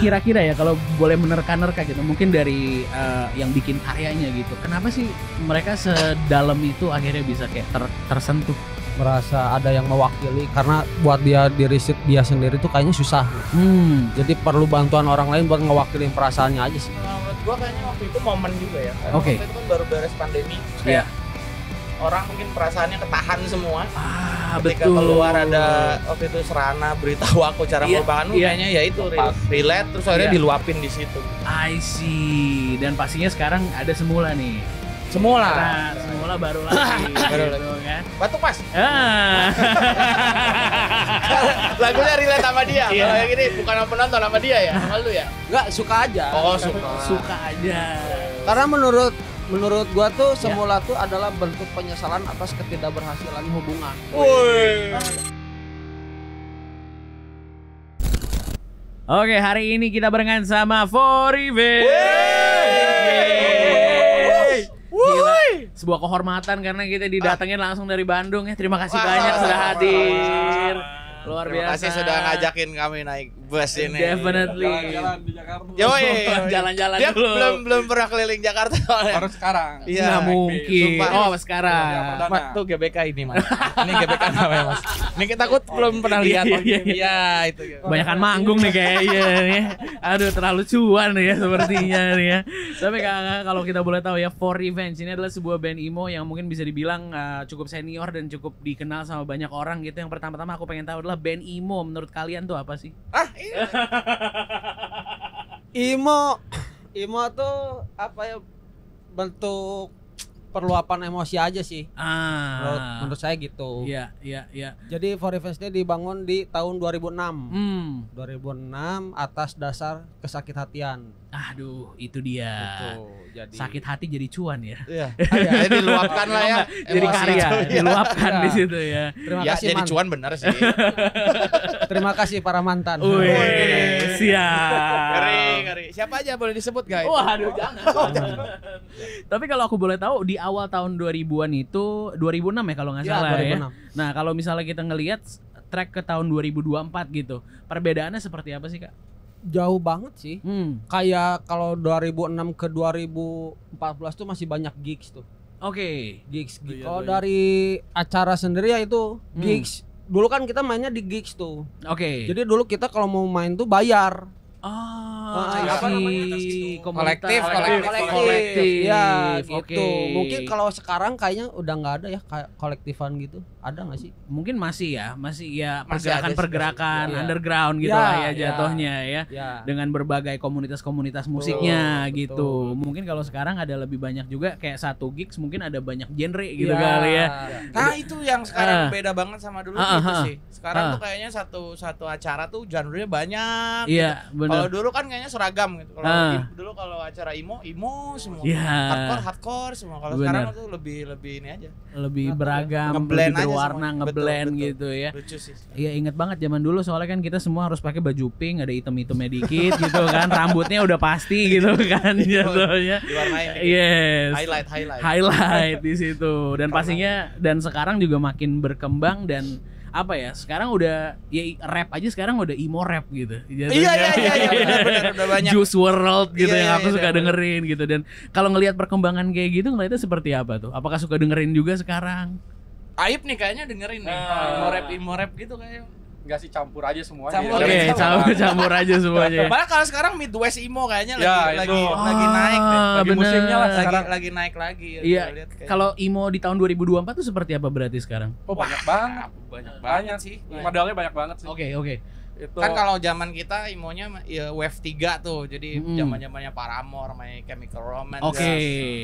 kira-kira ya kalau boleh menerka-nerka gitu, mungkin dari yang bikin karyanya gitu, kenapa sih mereka sedalam itu akhirnya bisa kayak tersentuh? Merasa ada yang mewakili, karena buat diri dia sendiri tuh kayaknya susah. Jadi perlu bantuan orang lain buat ngewakilin perasaannya aja sih. Menurut gua kayaknya waktu itu momen juga ya. Oke. Waktu itu kan baru beres pandemi. Iya. Orang mungkin perasaannya ketahan semua. Ketika betul. keluar ada waktu itu Serana beritahu aku cara melupakan lu, kayaknya ya itu relate terus akhirnya diluapin di situ. I see. Dan pastinya sekarang ada Semula nih. Semula baru lagi. Baru gitu, lagi. kan. Batuk Mas. Ah. Lagunya relate sama dia. Iya. Kalau yang ini bukan sama penonton, sama dia ya, sama lu ya. Enggak, suka aja. Oh, suka. Suka aja. Karena menurut gua tuh Semula tuh adalah bentuk penyesalan atas ketidakberhasilan hubungan. Woi. Oke, hari ini kita barengan sama For Revenge. Gila, sebuah kehormatan karena kita didatengin langsung dari Bandung ya. Terima kasih banyak sudah hadir. Luar Terima biasa. kasih sudah ngajakin kami naik bus ini. Definitely. Jalan-jalan di Jakarta. Yoi. Jalan-jalan Dia dulu. belum pernah keliling Jakarta soalnya. Baru sekarang. Iya. Nggak mungkin. Sumpah. Oh, sekarang. Perdana. Mas, tuh GBK ini Mas. Ini GBK namanya Mas. Ini kita takut belum pernah lihat. Iya. Iya itu. Banyakan manggung nih kayaknya nih. Aduh, terlalu cuan nih ya sepertinya nih ya. Tapi kalau kita boleh tahu ya, For Revenge ini adalah sebuah band emo yang mungkin bisa dibilang cukup senior dan cukup dikenal sama banyak orang gitu. Yang pertama-tama aku pengen tahu adalah band emo menurut kalian tuh apa sih? Iya. Imo tuh apa ya, bentuk perluapan emosi aja sih. Menurut saya gitu. Iya. Jadi For Revenge ini dibangun di tahun 2006. 2006 atas dasar kesakit hatian. Aduh, itu dia. Jadi Sakit hati jadi cuan ya. Iya. Ya, diluapkan lah ya. Jadi emosi karya, itu. diluapkan Iya. di situ ya. Terima Ya kasih jadi man. cuan bener sih. Terima kasih para mantan. Wih, siap. Ngeri. Siapa aja boleh disebut guys? Waduh, jangan. Tapi kalau aku boleh tahu di awal tahun 2000-an itu 2006 ya kalau nggak Ya, salah ya. 2006. Nah, kalau misalnya kita ngelihat track ke tahun 2024 gitu. Perbedaannya seperti apa sih, Kak? Jauh banget sih. Hmm. Kayak kalau 2006 ke 2014 tuh masih banyak gigs tuh. Oke. Gigs. Iya, Kalau iya. dari acara sendiri ya itu gigs. Dulu kan kita mainnya di gigs tuh. Oke. Jadi dulu kita kalau mau main tuh bayar. apa namanya? Kolektif. Ya gitu. Oke. Mungkin kalau sekarang kayaknya udah nggak ada ya kayak kolektifan gitu. Ada nggak sih? Mungkin masih ya Masih ada pergerakan-pergerakan sih, underground gitu Ya, lah ya ya. jatuhnya ya. Ya. Dengan berbagai komunitas-komunitas musiknya Betul, gitu. betul. Mungkin kalau sekarang ada lebih banyak juga kayak satu gigs mungkin ada banyak genre gitu Ya. kali ya. Nah itu yang sekarang beda banget sama dulu gitu sih. Sekarang Ah. tuh kayaknya satu acara tuh genre-nya banyak. Iya, Gitu. Kalau benar. dulu kan kayaknya seragam gitu. Kalau dulu kalau acara emo semua. Iya. Hardcore semua. Kalau Benar. sekarang tuh lebih ini aja. Lebih beragam, Ngeblend lebih aja berwarna, semuanya. ngeblend Betul. gitu ya. Lucu sih. Iya, inget banget zaman dulu soalnya kan kita semua harus pakai baju pink, ada item-itemnya dikit gitu kan, rambutnya udah pasti gitu kan jatuhnya. Diwarnain dikit. Yes. Highlight. Di situ. Dan pastinya dan sekarang juga makin berkembang dan apa ya? Sekarang udah ya rap aja sekarang udah emo rap gitu. Iya, benar udah banyak. Juice WRLD gitu Iya, yang aku iya, suka bener. dengerin gitu. Dan kalau ngelihat perkembangan kayak gitu ngelihatnya seperti apa tuh? Apakah suka dengerin juga sekarang? Aib nih kayaknya dengerin nih. Emo rap gitu kayaknya. Enggak sih, campur aja semuanya. Campur. Oke, campur aja semuanya. Malah kalau sekarang Midwest emo kayaknya Ya, lagi itu. naik deh. Lagi musimnya lah bener. sekarang. Lagi naik lagi. Iya, Gua lihat kayaknya. kalau emo di tahun 2024 tuh seperti apa berarti sekarang? Oh, banyak banget. banyak sih. Modalnya banyak banget sih. Oke. Itu Kan kalau zaman kita imonya ya wave 3 tuh. Jadi Mm-mm. zaman-zamannya Paramore, My Chemical Romance. Oke,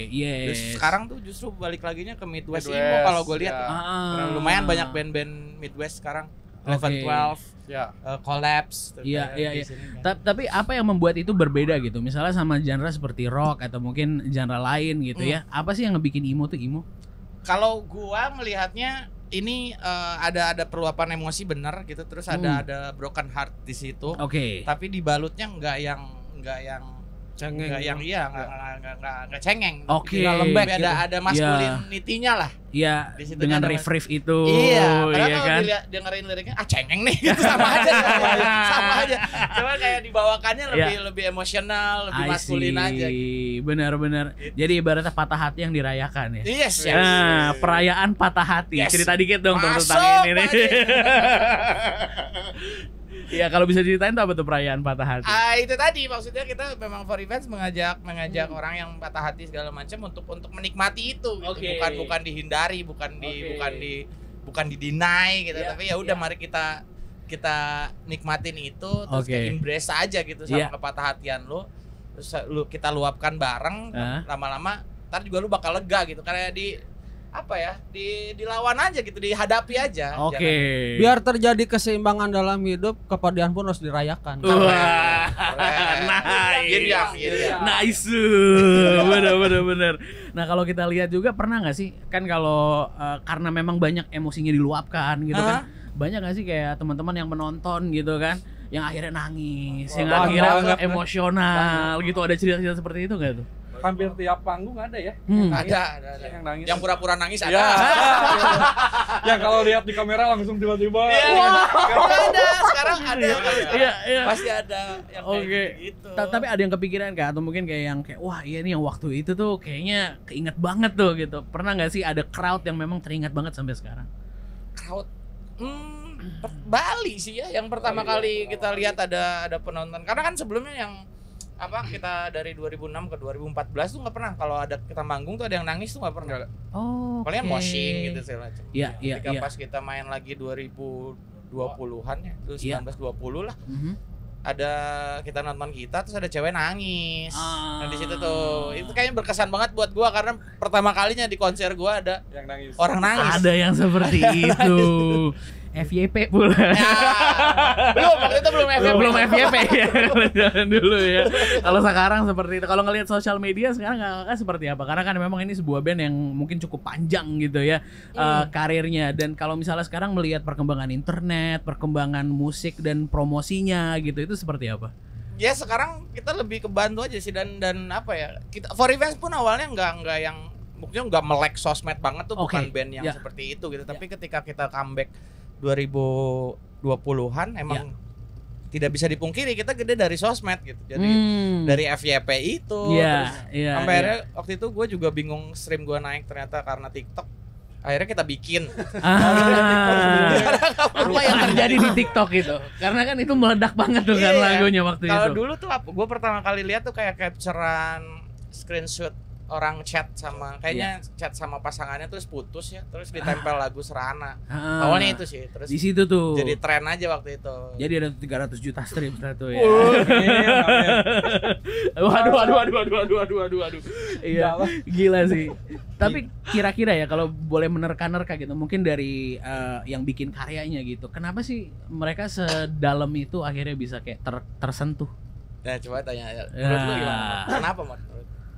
Terus yes. sekarang tuh justru balik laginya ke Midwest emo Midwest, kalau gue lihat. ya. ya. Lumayan banyak band-band Midwest sekarang. Oke. 11-12, ya. Collapse. tuh Iya, kayak iya, di iya. sini kan. Tapi apa yang membuat itu berbeda gitu? Misalnya sama genre seperti rock atau mungkin genre lain gitu ya. Apa sih yang ngebikin emo tuh emo? Kalau gua melihatnya ini ada perluapan emosi bener gitu, terus ada broken heart di situ. Oke. Tapi dibalutnya nggak yang Cengeng. Nggak cengeng. Oke. Nggak lembek Tapi gitu. ada masculinity-nya lah. Iya, Di situ dengan kan ada riff-riff itu. Iya, karena iya kalau kan? dengerin liriknya cengeng nih gitu sama aja. Sama aja. Cuma kayak dibawakannya lebih emosional, lebih I maskulin see. aja. Benar-benar. Jadi ibaratnya patah hati yang dirayakan ya. Yes. Nah, perayaan patah hati. Yes. Cerita dikit dong tentang Masuk, ini nih. Iya, kalau bisa ceritain tuh apa tuh perayaan patah hati? Itu tadi maksudnya kita memang for events mengajak orang yang patah hati segala macam untuk menikmati itu gitu. Oke. Bukan dihindari, bukan di deny gitu, tapi ya udah mari kita nikmatin itu terus kita embrace aja gitu sama kepatah-hatian lu. Terus kita luapkan bareng, lama-lama ntar juga lu bakal lega gitu karena dilawan aja gitu, dihadapi aja. Oke. Biar terjadi keseimbangan dalam hidup, kepedihan pun harus dirayakan. Wah, nice. Bener. Nah kalau kita lihat juga pernah nggak sih kan kalau karena memang banyak emosinya diluapkan gitu kan, banyak nggak sih kayak teman-teman yang menonton gitu kan, yang akhirnya nangis, yang akhirnya emosional gitu, ada cerita-cerita seperti itu nggak tuh? Hampir tiap panggung ada ya. Ada. Yang nangis. Yang pura-pura nangis ada. Ya. Yang kalau lihat di kamera langsung tiba-tiba. Ada. Sekarang ada. Iya. Pasti ada yang kayak gitu. Tapi ada yang kepikiran kah? Atau mungkin kayak yang kayak wah iya nih yang waktu itu tuh kayaknya keinget banget tuh gitu. Pernah nggak sih ada crowd yang memang teringat banget sampai sekarang? Crowd Bali sih ya yang pertama kali kita lihat ada penonton. Karena kan sebelumnya yang kita dari 2006 ke 2014 tuh nggak pernah kalau ada kita manggung tuh ada yang nangis tuh nggak pernah. Oh. Paling moshing gitu segala macam. Iya. Ketika pas kita main lagi 2020-an ya, 19-20 lah. Ada kita nonton kita terus ada cewek nangis. Nah di situ tuh itu kayaknya berkesan banget buat gua karena pertama kalinya di konser gua ada yang nangis. Orang nangis. Ada yang seperti itu. FYP pula. Waktu itu belum FYP. Belum FYP ya. Jangan dulu ya. Kalau sekarang seperti itu. Kalau ngelihat sosial media sekarang kakak seperti apa? Karena kan memang ini sebuah band yang mungkin cukup panjang gitu ya karirnya. Dan kalau misalnya sekarang melihat perkembangan internet, perkembangan musik dan promosinya gitu, itu seperti apa? Ya sekarang kita lebih kebantu aja sih dan apa ya? Kita for events pun awalnya nggak yang mungkin nggak melek sosmed banget tuh, bukan band yang seperti itu gitu. Tapi ketika kita comeback 2020-an emang tidak bisa dipungkiri kita gede dari sosmed gitu. Jadi dari FYP itu sampai akhirnya waktu itu gue juga bingung stream gue naik ternyata karena TikTok. Akhirnya kita bikin. Apa yang terjadi di TikTok itu? Karena kan itu meledak banget tuh kan lagunya waktu itu. Kalau dulu tuh gue pertama kali lihat tuh kayak capturean screenshot orang chat sama chat sama pasangannya terus putus ya, terus ditempel lagu Serana. Awalnya itu sih, terus di situ tuh jadi tren aja waktu itu. Jadi ada 300 juta stream satu ya. Waduh. Iya, gila sih. Tapi kira-kira ya kalau boleh menerka-nerka gitu, mungkin dari yang bikin karyanya gitu, kenapa sih mereka sedalam itu akhirnya bisa kayak tersentuh? Nah, coba tanya. Menurut lu gimana? Kenapa, Mas?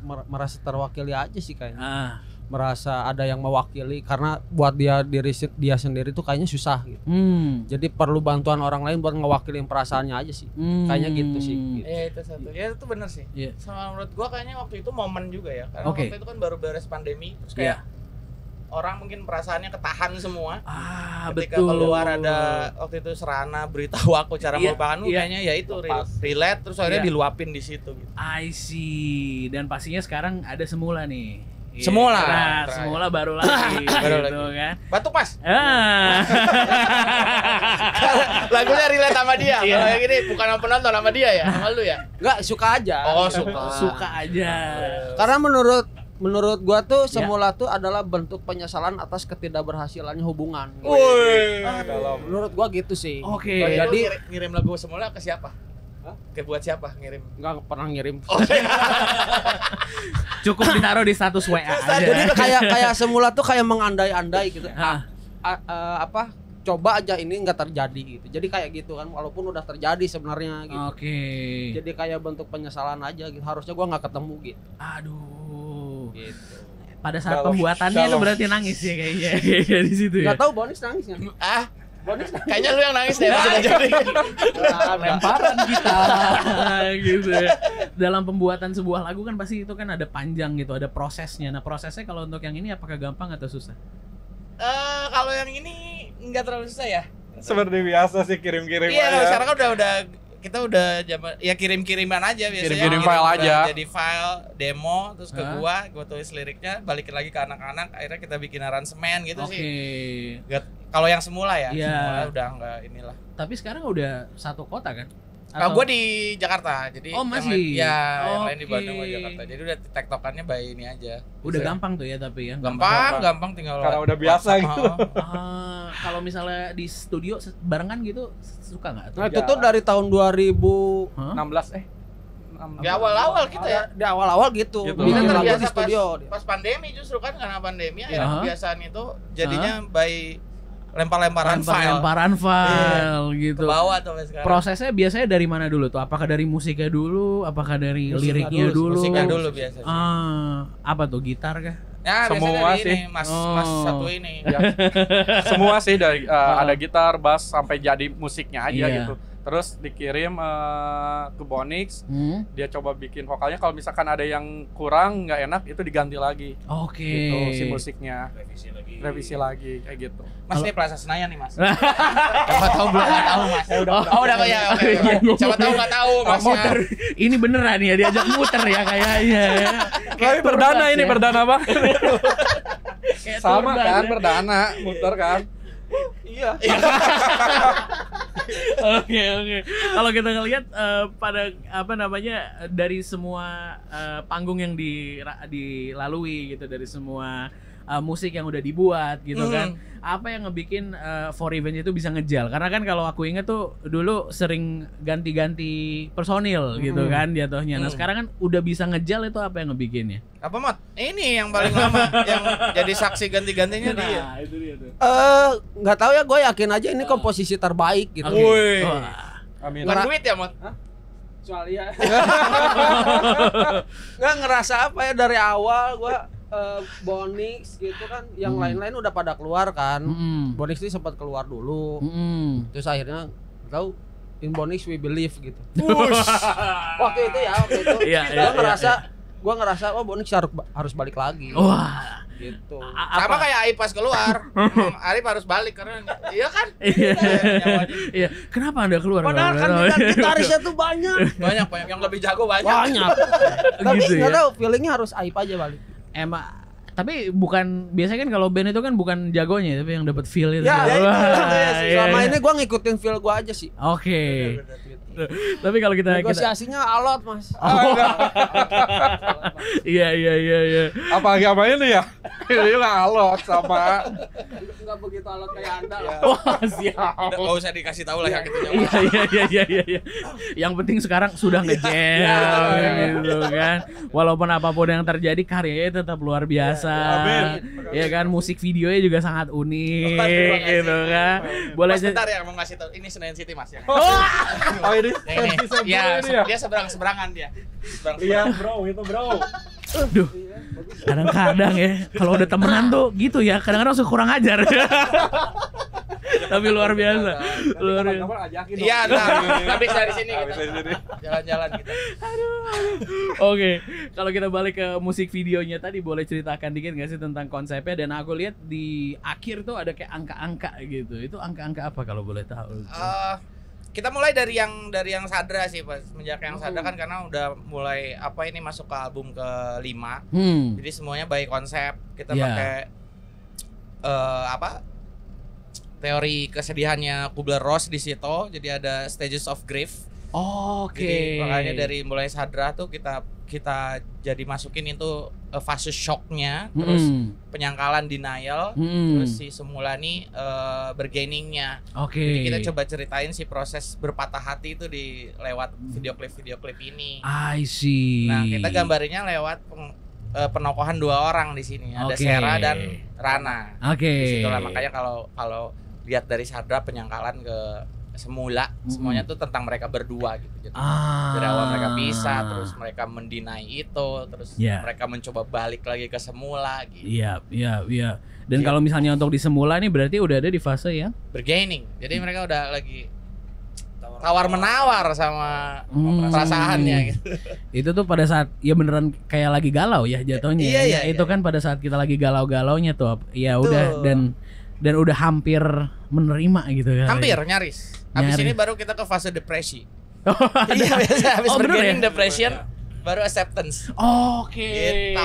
Merasa terwakili aja sih kayaknya. Merasa ada yang mewakili karena buat dia sendiri tuh kayaknya susah gitu. Jadi perlu bantuan orang lain buat ngewakilin perasaannya aja sih. Kayaknya gitu sih. Gitu. Itu satu. Ya itu benar sih. Sama menurut gua kayaknya waktu itu momen juga ya. Karena waktu itu kan baru beres pandemi, terus kayak orang mungkin perasaannya ketahan semua. Ketika keluar ada waktu itu Serana beritahu aku cara melupakan lu, kayaknya ya itu relate terus akhirnya diluapin di situ gitu. I see. Dan pastinya sekarang ada Semula nih. Semula. Nah, Semula baru lagi gitu kan. Batuk, Mas. Lagunya relate sama dia. Kalau yang ini bukan sama penonton, sama dia ya, sama lu ya? Enggak, suka aja. Oh, suka. Suka aja. Karena menurut gua tuh Semula tuh adalah bentuk penyesalan atas ketidakberhasilannya hubungan. Woi. Menurut gua gitu sih. Oke. Jadi ngirim lagu Semula ke siapa? Ke buat siapa ngirim? Enggak pernah ngirim. Cukup ditaruh di status WA aja. Jadi kayak Semula tuh kayak mengandai-andai gitu. Coba aja ini nggak terjadi gitu. Jadi kayak gitu kan, walaupun udah terjadi sebenarnya gitu. Oke. Jadi kayak bentuk penyesalan aja gitu. Harusnya gua nggak ketemu gitu. Aduh. Gitu. Pada saat pembuatannya itu berarti nangis ya kayaknya di situ ya. Nggak tahu Bonis nangis nggak? Kayaknya lu yang nangis deh pas udah jadi. Lemparan kita gitu ya. Dalam pembuatan sebuah lagu kan pasti itu kan ada panjang gitu, ada prosesnya. Nah, prosesnya kalau untuk yang ini apakah gampang atau susah? Kalau yang ini nggak terlalu susah ya. Seperti biasa sih kirim-kirim Iya, aja. sekarang kan kita udah zaman ya kirim-kiriman aja biasanya. Kirim file aja. Jadi file demo terus ke gua tulis liriknya, balikin lagi ke anak-anak, akhirnya kita bikin aransemen gitu sih. Kalau yang semula ya, semula udah enggak inilah. Tapi sekarang udah satu kota kan? Kalau gua di Jakarta, jadi masih. yang lain di Bandung sama Jakarta. Jadi udah tektokannya by ini aja. Udah gampang tuh ya tapi ya. Gampang tinggal karena udah biasa gitu. Kalau misalnya di studio barengan gitu suka nggak? Nah, itu tuh dari tahun 2016 di awal-awal kita ya. Di awal-awal gitu. Kita terbiasa di studio. Pas pandemi justru kan karena pandemi ya kebiasaan itu jadinya by lempar-lemparan file gitu. Ke bawah tuh sekarang. Prosesnya biasanya dari mana dulu tuh? Apakah dari musiknya dulu? Apakah dari liriknya dulu? Musiknya dulu biasanya. Apa tuh, gitar kah? Ya, semua dari sih. Ini, mas satu ini. Ya. Semua sih dari ada gitar, bass sampai jadi musiknya aja gitu. Terus dikirim ke Bonix, dia coba bikin vokalnya. Kalau misalkan ada yang kurang nggak enak, itu diganti lagi. Gitu, si musiknya. Revisi lagi kayak gitu. Mas ini Plaza Senayan nih Mas. Siapa tahu belum tahu Mas. Udah ya. Siapa tahu nggak tahu Mas. Ini beneran ya diajak muter ya kayaknya. Tapi perdana ini perdana bang. Sama kan ya. perdana muter kan. Iya. Oke. Kalau kita ngelihat pada apa namanya dari semua panggung yang dilalui gitu, dari semua musik yang udah dibuat gitu kan, apa yang ngebikin For Revenge itu bisa ngejal? Karena kan kalau aku inget tuh dulu sering ganti-ganti personil gitu kan jatuhnya. Nah sekarang kan udah bisa ngejal, itu apa yang ngebikinnya? Apa Mat? Ini yang paling lama yang jadi saksi ganti-gantinya dia. Nah itu dia tuh. Nggak tahu ya, gue yakin aja ini komposisi terbaik gitu. Woi. Amin. Bukan duit ya Mat? Soalnya nggak ngerasa apa ya, dari awal gue Bonix gitu kan, yang lain-lain udah pada keluar kan. Bonix ini sempat keluar dulu, terus akhirnya tahu in Bonix we believe gitu. waktu itu gue ngerasa oh Bonix harus balik lagi. Wah gitu. Sama kayak Aib pas keluar. Arif harus balik karena iya kan? Iya. Kenapa Anda keluar? Padahal kan gitarisnya tuh banyak yang lebih jago banyak. Tapi gitu nggak ya? tahu, feelingnya harus Aib aja balik. Emang, tapi bukan, biasanya kan kalau band itu kan bukan jagonya tapi yang dapat feel itu. Ya, itu selama ini gue ngikutin feel gue aja sih. Oke. Tapi kalau kita negosiasinya alot Mas. Iya. Apa ini ya? Ini nggak alot sama. Nggak begitu alot kayak Anda. Wah siap. Nggak usah dikasih tahu lah ya gitu. Iya. Yang penting sekarang sudah ngejam gitu kan. Walaupun apapun yang terjadi, karyanya tetap luar biasa. Ya kan, musik videonya juga sangat unik gitu kan. Boleh sebentar ya, mau ngasih tahu ini Senayan City Mas ya. Oh ini. Ya, dia seberang-seberangan dia. Iya bro, itu bro. Duh, kadang-kadang ya kalau udah temenan tuh gitu ya, kadang-kadang suka kurang ajar. Tapi luar biasa. Iya, habis dari sini kita jalan-jalan kita. Oke, kalau kita balik ke musik videonya tadi, boleh ceritakan dikit nggak sih tentang konsepnya? Dan aku lihat di akhir tuh ada kayak angka-angka gitu. Itu angka-angka apa kalau boleh tahu? Kita mulai dari yang Sadra sih Pak. Semenjak yang Sadra kan karena udah mulai masuk ke album ke-5. Jadi semuanya by konsep. Kita pakai teori kesedihannya Kubler-Ross di situ. Jadi ada stages of grief. Jadi makanya dari mulai Sadra tuh kita jadi masukin itu fase shocknya, terus penyangkalan, denial, terus si semula nih bergainingnya. Jadi kita coba ceritain si proses berpatah hati itu lewat video klip ini. I see. Nah kita gambarnya lewat penokohan 2 orang di sini, ada Sera dan Rana. Disitulah makanya kalau lihat dari Sadra penyangkalan ke semula, semuanya tuh tentang mereka berdua gitu. Jadi dari awal mereka pisah, terus mereka mendinai itu, terus mereka mencoba balik lagi ke semula gitu. Iya. Dan kalau misalnya untuk di semula ini berarti udah ada di fase yang bergaining. Jadi mereka udah lagi tawar-menawar sama perasaannya gitu. Itu tuh pada saat ya beneran kayak lagi galau ya jatuhnya. Iya, itu kan pada saat kita lagi galau-galaunya tuh. Ya udah dan udah hampir menerima gitu kan. Hampir nyaris. Habis ini baru kita ke fase depresi. Iya, biasa habis beginning depression baru acceptance. Oke.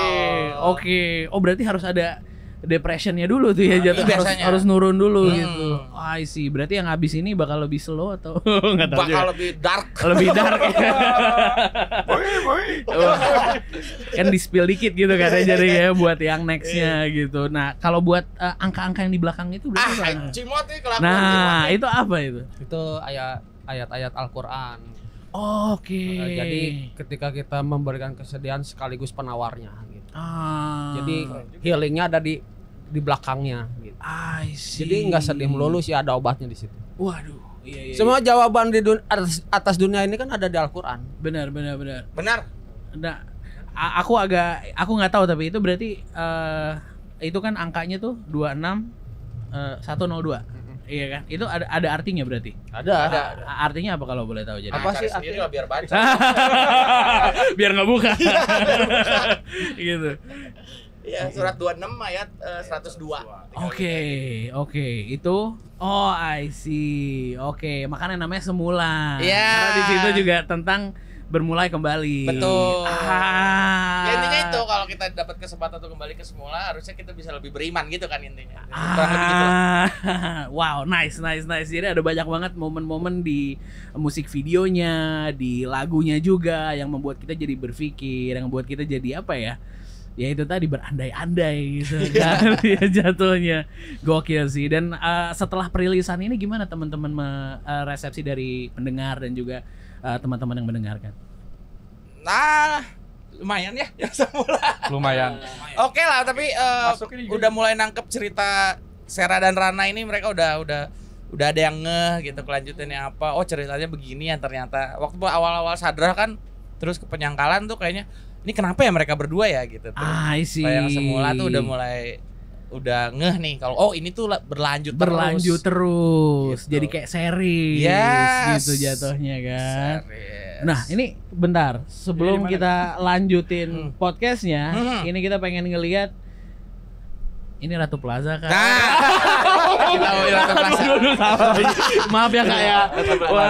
Oh, berarti harus ada depressionnya dulu tuh ya, jatuh harus nurun dulu gitu. I see. Berarti yang habis ini bakal lebih slow atau enggak tahu. Bakal lebih dark. Lebih dark. Kan di-spill dikit gitu kan jadi ya buat yang nextnya gitu. Nah, kalau buat angka-angka yang di belakang itu berapa? Cimot nih kelakuan. Nah, itu apa itu? Itu ayat-ayat Al-Qur'an. Oke. Jadi ketika kita memberikan kesedihan sekaligus penawarnya gitu. Jadi healingnya ada di belakangnya gitu. I see. Jadi nggak sedih melulu sih, ada obatnya di situ. Waduh. Iya. Semua jawaban di atas dunia ini kan ada di Al-Qur'an. Benar. Nah, aku nggak tahu tapi itu berarti itu kan angkanya tuh 26 102. Iya kan? Itu ada artinya berarti? Ada. Artinya apa kalau boleh tahu jadi? Apa sih artinya biar baca? Biar nggak buka. Gitu. Iya, surat 26 ayat 102. Oke. Itu I see. Oke, makanya namanya semula. Iya. Karena di situ juga tentang bermulai kembali. Betul. Ya intinya itu kalau kita dapat kesempatan untuk kembali ke semula, harusnya kita bisa lebih beriman gitu kan intinya. Gitu. Wow, nice. Jadi ada banyak banget momen-momen di musik videonya, di lagunya juga yang membuat kita jadi berpikir, yang membuat kita jadi apa ya? Ya itu tadi berandai-andai gitu kan ya jatuhnya. Gokil sih. Dan setelah perilisan ini gimana teman-teman resepsi dari pendengar dan juga teman-teman yang mendengarkan? Nah, lumayan ya yang semula. Lumayan. Oke lah, tapi udah mulai nangkep cerita Sera dan Rana ini, mereka udah ada yang ngeh gitu kelanjutannya apa. Oh, ceritanya begini ya ternyata. Waktu awal-awal Sadra kan terus ke Penyangkalan tuh kayaknya ini kenapa ya mereka berdua ya gitu. Terus yang semula tuh udah ngeh nih kalau ini tuh berlanjut terus gitu. Jadi kayak series gitu jatuhnya kan. Nah ini bentar sebelum kita lanjutin podcastnya, ini kita pengen ngelihat ini Ratu Plaza kan. Kita mau Ratu Plaza. Maaf ya Kak ya.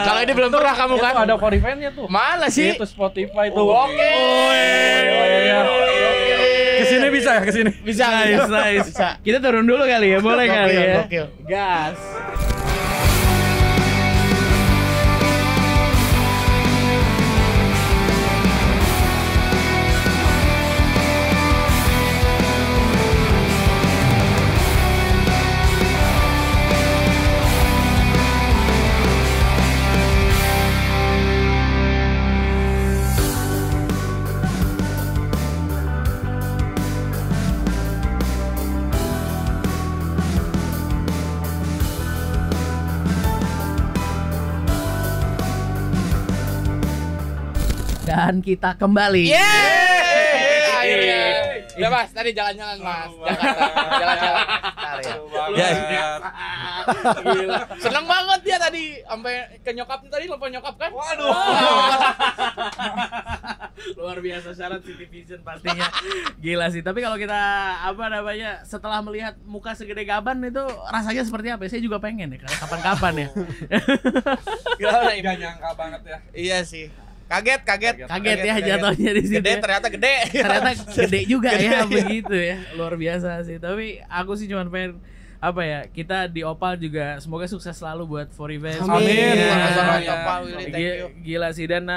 Kalau ini belum pernah kamu kan? Ada for event-nya tuh. Mana sih? Itu Spotify tuh. Oke. Kesini bisa ya, kesini. Bisa. Kita turun dulu kali ya, boleh kali ya. Gas. Dan kita kembali. Akhirnya. Udah Mas, tadi jalan-jalan Mas. Jalan-jalan. Gila. Seneng banget dia tadi sampai ke nyokapnya tadi, lupa nyokap kan? Waduh. Luar biasa syarat City Vision pastinya. Gila sih. Tapi kalau kita setelah melihat muka segede gaban itu rasanya seperti apa? Saya juga pengen ya kapan-kapan ya. Gila, enggak nyangka banget ya. Iya sih. Kaget ya jatuhnya di sini. Ternyata gede juga ya begitu ya. Luar biasa sih. Tapi aku sih cuma pengen kita di Opal juga semoga sukses selalu buat For Events. Amin. Gila sih. Dan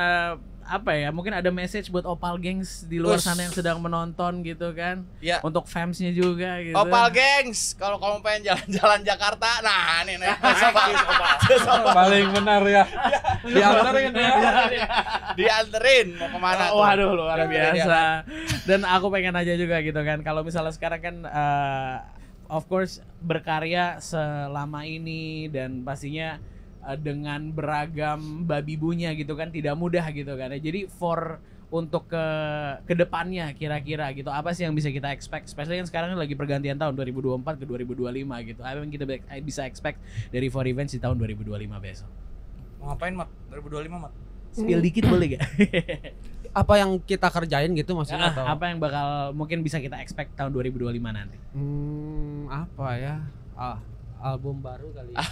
mungkin ada message buat Opal Gengs di luar sana yang sedang menonton gitu kan ya. Untuk fansnya juga gitu. Opal Gengs, kalau kamu pengen jalan-jalan Jakarta, nah ini paling benar ya. Dianterin mau kemana tuh? Waduh luar biasa. Dan aku pengen aja juga gitu kan, kalau misalnya sekarang kan of course berkarya selama ini dan pastinya dengan beragam babi bunya gitu kan, tidak mudah gitu kan. Jadi untuk ke depannya kira-kira gitu, apa sih yang bisa kita expect, especially kan sekarang lagi pergantian tahun 2024 ke 2025 gitu. Apa yang kita bisa expect dari For Revenge di tahun 2025 besok? Mau ngapain, Mat? 2025, Mat? Spill dikit boleh gak? Apa yang kita kerjain gitu maksudnya atau apa yang bakal mungkin bisa kita expect tahun 2025 nanti? Apa ya? Album baru kali ya.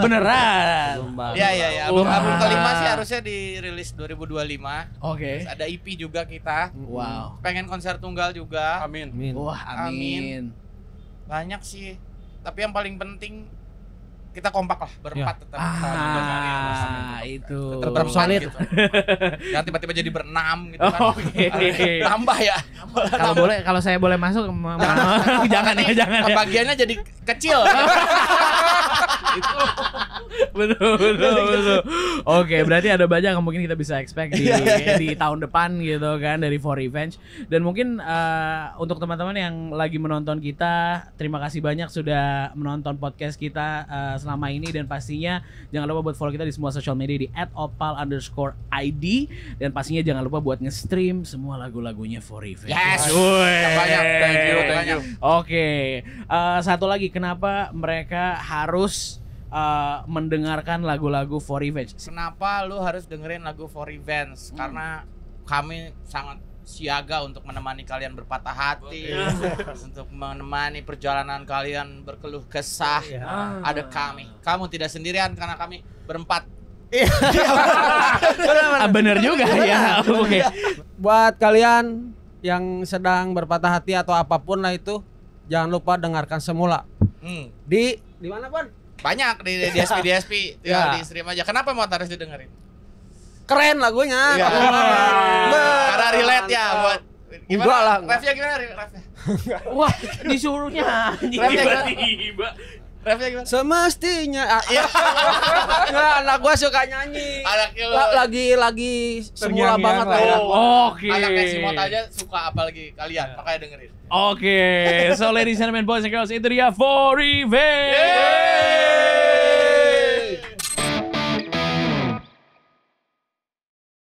Beneran. Album baru. Iya. Album kelima sih harusnya dirilis 2025. Oke. Ada EP juga kita. Wow. Pengen konser tunggal juga. Amin. Wah, amin. Banyak sih. Tapi yang paling penting kita kompak lah, berempat tetap. Itu. Tetap solid. Gitu. Jangan tiba-tiba jadi berenam gitu kan. Oke. Tambah ya. Kalau saya boleh masuk, jangan ya. Pembagiannya jadi kecil. Betul. Oke, berarti ada banyak yang mungkin kita bisa expect di tahun depan gitu kan dari For Revenge. Dan mungkin untuk teman-teman yang lagi menonton kita, terima kasih banyak sudah menonton podcast kita selama ini, dan pastinya jangan lupa buat follow kita di semua social media di @opal_id, dan pastinya jangan lupa buat nge-stream semua lagu-lagunya For Revenge. Yes. Banyak. Thank you. Oke. Satu lagi, kenapa mereka harus mendengarkan lagu-lagu For Revenge? Kenapa lu harus dengerin lagu For Revenge? Karena kami sangat siaga untuk menemani kalian berpatah hati, untuk menemani perjalanan kalian berkeluh kesah. Ada kami. Kamu tidak sendirian karena kami berempat. Bener juga ya. Oke. Buat kalian yang sedang berpatah hati atau apapun lah itu, jangan lupa dengarkan semula. Di mana, Pon? Banyak di DSP. Tinggal di stream aja. Kenapa mau harus didengerin? Keren lagunya. Karena relate ya buat gimana? Refnya gimana? Refnya? Wah, disuruhnya tiba-tiba. Refnya gimana? Semestinya enggak, anak gua suka nyanyi. Lagi semula banget lah ya. Oke. Anaknya Simot aja suka, apalagi kalian, makanya dengerin. Oke. So ladies and gentlemen, boys and girls, itu dia For Revenge.